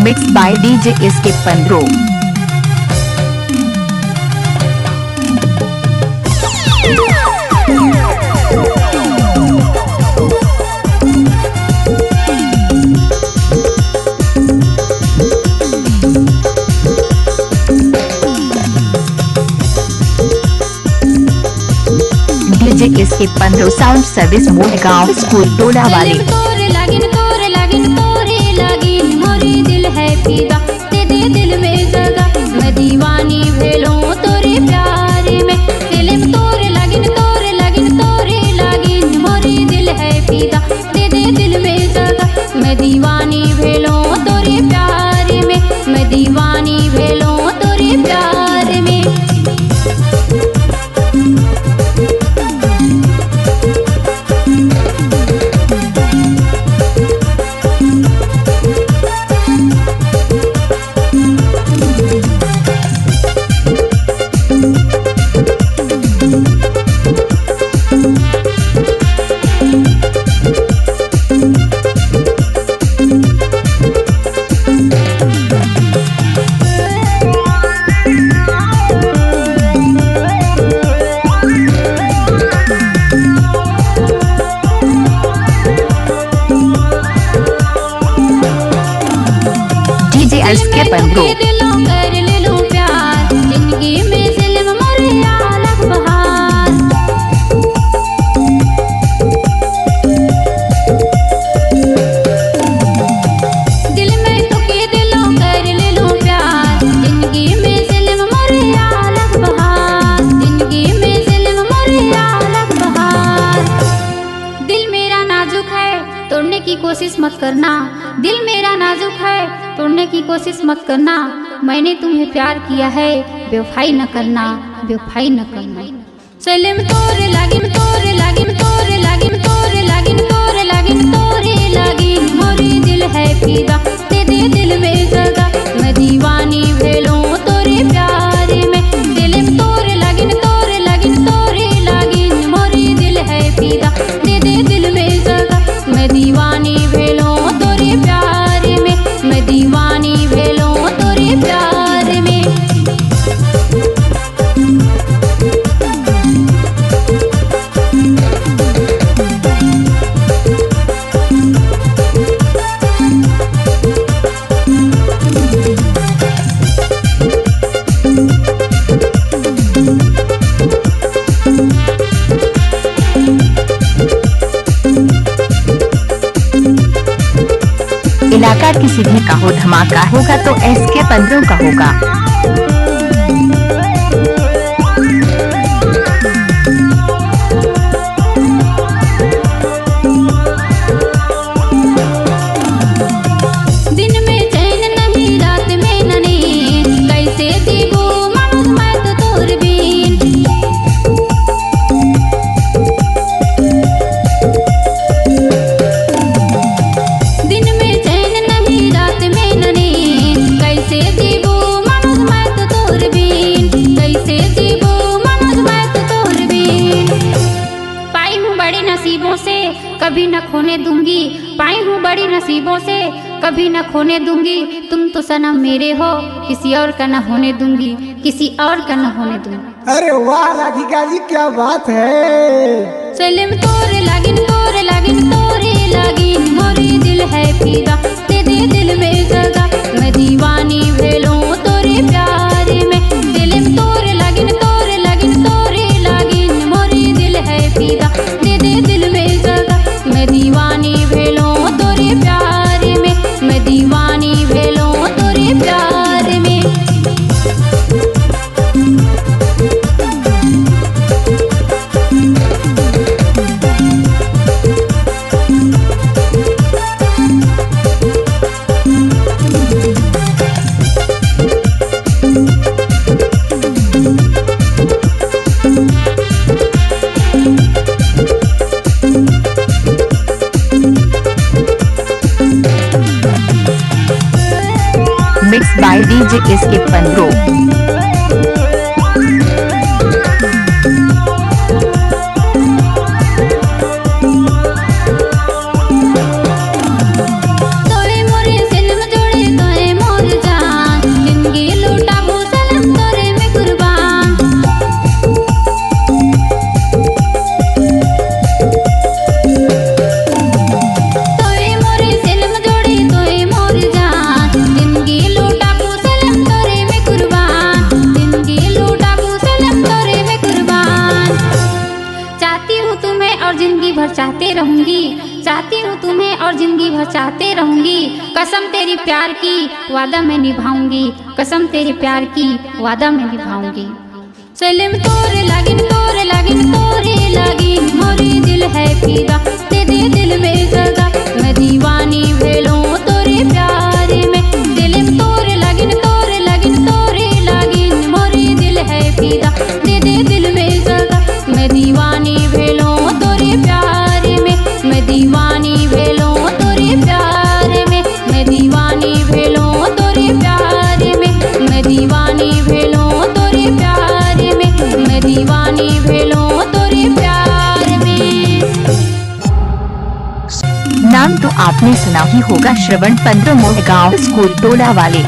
Mixed by DJ SK Pandro. DJ SK Pandro Sound Service Mohgaon school डोला वाले। मोरी दिल है फिदा तेरे दिल में जगह मैं दीवानी भेलो तोरे प्यार में दिल तोरे लागिन मोरी दिल है फिदा तेरे दिल में जगह मैं दीवानी भेलो तोरे प्यार में मैं दीवानी भेलो तोरे प्यार में। SK Pandro कर ले लो प्यार जिंदगी में ज़िल्म मोरे अलग बहार दिल में तो के दिलों कर ले लो प्यार जिंदगी में ज़िल्म मोरे अलग बहार जिंदगी में ज़िल्म मोरे अलग बहार। दिल मेरा नाजुक है तोड़ने की कोशिश मत करना दिल मेरा नाजुक है तोड़ने की कोशिश मत करना मैंने तुम्हें प्यार किया है बेवफाई न करना बेवफाई न करना। सलेम तोरे लागिन मोरी दिल है फिदा तेरे दिल में जगह मैं दीवानी भेलो तोरे प्यार में सलेम तोरे लागिन मोरी दिल है फिदा तेरे दिल में जगह मैं दीवानी भेलो तोरे प्यार में मैं दीवानी भेलो तोरे प्यार में। इलाका किसी भी का हो धमाका होगा तो SK Pandro का होगा। दिन में चैन नहीं रात में ननी कैसे जीवो ममद मैं तो तोर बीन दिन में चैन नहीं रात में ननी कैसे जीवो ममद मैं तो तोर बीन कैसे जीवो ममद मैं तो तोर बीन। पाई हूँ बड़ी नसीबों से कभी न खोने दूंगी पाई हूँ बड़ी नसीबों से कभी न खोने दूंगी तुम तो सनम मेरे हो किसी और का न होने दूंगी किसी और का न होने दूंगी। अरे वाह राधिका जी क्या बात है। सलेम तोरे लागिन मोरी दिल है फिदा तेरे दिल में जगह मैं दीवानी भेलो तोरे प्यार में सलेम तोरे लागिन मोरी दिल है फिदा तेरे दिल में जगह मैं दीवानी भेलो तोरे प्यार में मैं दीवानी भेलो तोरे प्यार में। Mixed by DJ SK Pandro। तोरे मोरे सिल्म जोड़े तोरे कसम तेरी प्यार की वादा मैं निभाऊंगी, कसम तेरे प्यार की वादा मैं निभाऊंगी। सलिम तोरे लागिन तोरे लागिन तोरे लागिन मोरे दिल है फिदा, दे दे दिल में जगह मैं दीवानी भेलूं तोरे प्यार में। सलिम तोरे लागिन तोरे लागिन तोरे लागिन मोरे दिल है फिदा, दे दे दिल में जगह मैं दीवानी भेलूं तोरे प्यार में। मैं दीवानी भेलूं तोरे प्यार में, मैं दीवानी भेलूं तोरे प्यार में, मैं दीवानी भेलूं तोरे प्यार में, मैं दीवानी भेलूं तोरे प्यार में। नाम तो आपने सुना ही होगा, श्रवण पंत मोह गाँव स्कूल टोला वाले।